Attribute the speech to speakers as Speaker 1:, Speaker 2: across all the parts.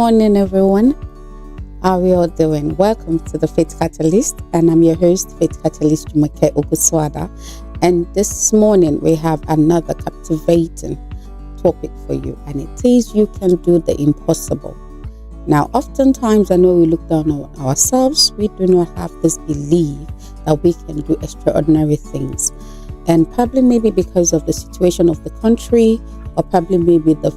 Speaker 1: morning, everyone. How are we all doing? Welcome to the Faith Catalyst, and I'm your host, Faith Catalyst Jumoke Ogunsuada. And this morning we have another captivating topic for you, and it is you can do the impossible. Now, oftentimes I know we look down on ourselves. We do not have this belief that we can do extraordinary things, and probably maybe because of the situation of the country, or probably maybe the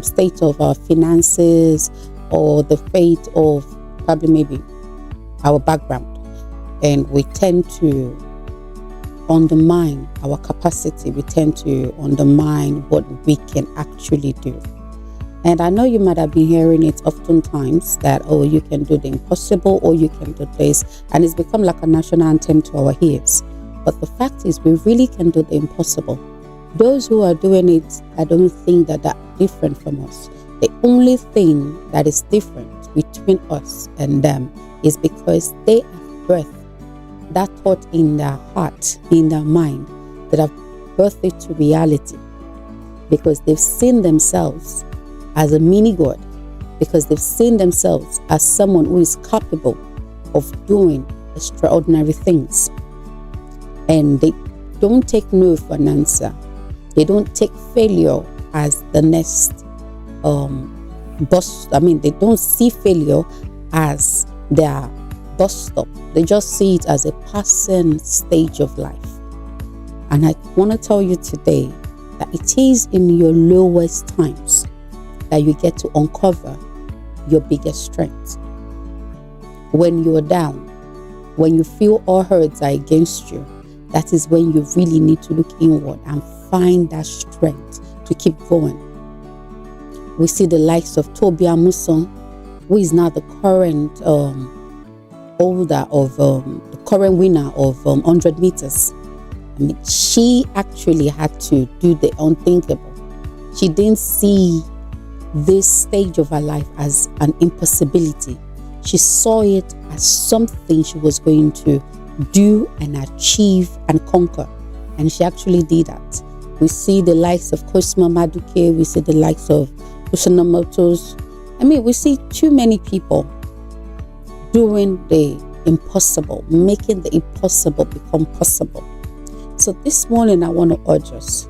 Speaker 1: state of our finances, or the fate of probably maybe our background, and we tend to undermine our capacity. We tend to undermine what we can actually do. And I know you might have been hearing it oftentimes that, oh, you can do the impossible, or you can do this, and it's become like a national anthem to our ears. But the fact is, we really can do the impossible. Those who are doing it, I don't think that they're different from us. The only thing that is different between us and them is because they have birthed that thought in their heart, in their mind, that have birthed it to reality, because they've seen themselves as a mini God, because they've seen themselves as someone who is capable of doing extraordinary things. And they don't take no for an answer. They don't take failure as the next they don't see failure as their bus stop. They just see it as a passing stage of life. And I want to tell you today that it is in your lowest times that you get to uncover your biggest strength. When you're down, when you feel all odds are against you, that is when you really need to look inward and find that strength to keep going. We see the likes of Toby Amuson, who is now the current the current winner of 100 meters. I mean, she actually had to do the unthinkable. She didn't see this stage of her life as an impossibility. She saw it as something she was going to do and achieve and conquer. And she actually did that. We see the likes of Cosmo Maduke, we see the likes of Usaina Motors. I mean, we see too many people doing the impossible, making the impossible become possible. So this morning I want to urge us.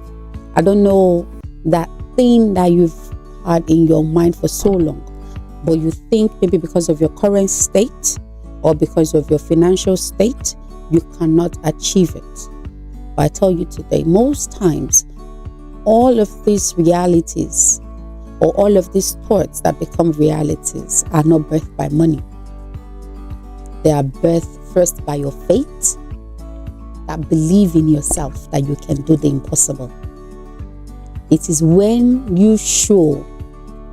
Speaker 1: I don't know that thing that you've had in your mind for so long, but you think maybe because of your current state or because of your financial state, you cannot achieve it. But I tell you today, most times, all of these realities or all of these thoughts that become realities are not birthed by money. They are birthed first by your faith, that believe in yourself that you can do the impossible. It is when you show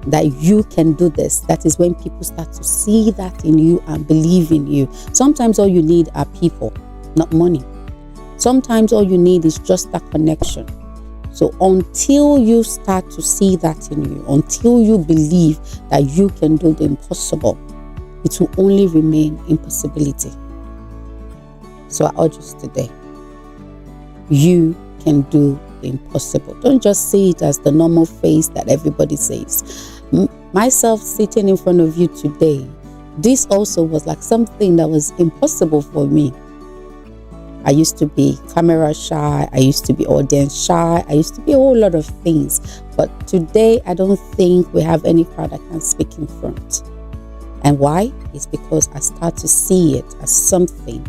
Speaker 1: that you can do this, that is when people start to see that in you and believe in you. Sometimes all you need are people, not money. Sometimes all you need is just that connection. So until you start to see that in you, until you believe that you can do the impossible, it will only remain impossibility. So I urge us today, you can do the impossible. Don't just see it as the normal face that everybody says. Myself sitting in front of you today, this also was like something that was impossible for me. I used to be camera shy, I used to be audience shy, I used to be a whole lot of things. But today, I don't think we have any crowd that can speak in front. And why? It's because I start to see it as something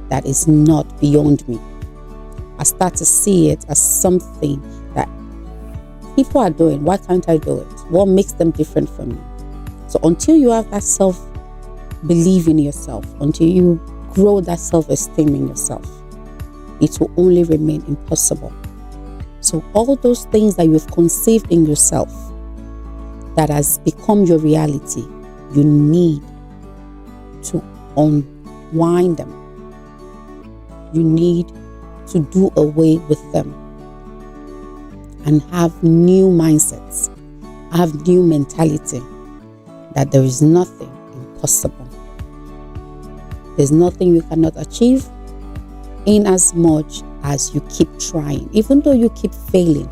Speaker 1: that is not beyond me. I start to see it as something that people are doing. Why can't I do it? What makes them different from me? So until you have that self-belief in yourself, until you grow that self-esteem in yourself, it will only remain impossible. So all those things that you've conceived in yourself that has become your reality, you need to unwind them. You need to do away with them and have new mindsets, have new mentality that there is nothing impossible. There's nothing you cannot achieve, in as much as you keep trying. Even though you keep failing,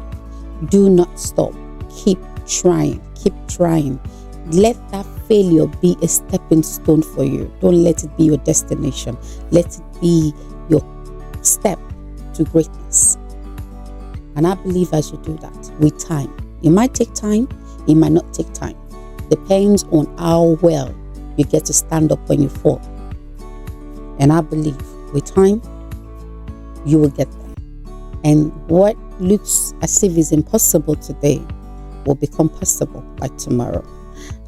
Speaker 1: do not stop. Keep trying. Let that failure be a stepping stone for you. Don't let it be your destination. Let it be your step to greatness. And I believe as you do that with time, it might take time, it might not take time. Depends on how well you get to stand up when you fall. And I believe with time, you will get there. And what looks as if is impossible today will become possible by tomorrow.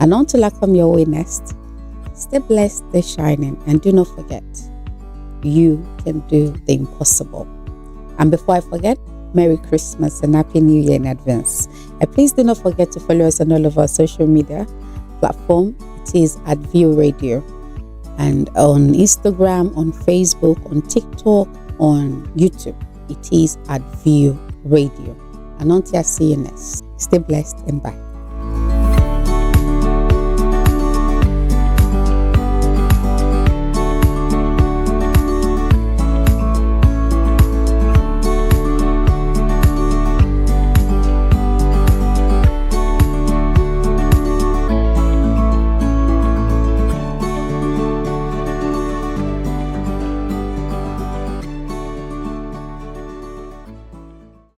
Speaker 1: And until I come your way next, stay blessed, stay shining, and do not forget, you can do the impossible. And before I forget, Merry Christmas and Happy New Year in advance. And please do not forget to follow us on all of our social media platform. It is at View Radio. And on Instagram, on Facebook, on TikTok, on YouTube, it is at View Radio. And until I see you next, stay blessed and bye.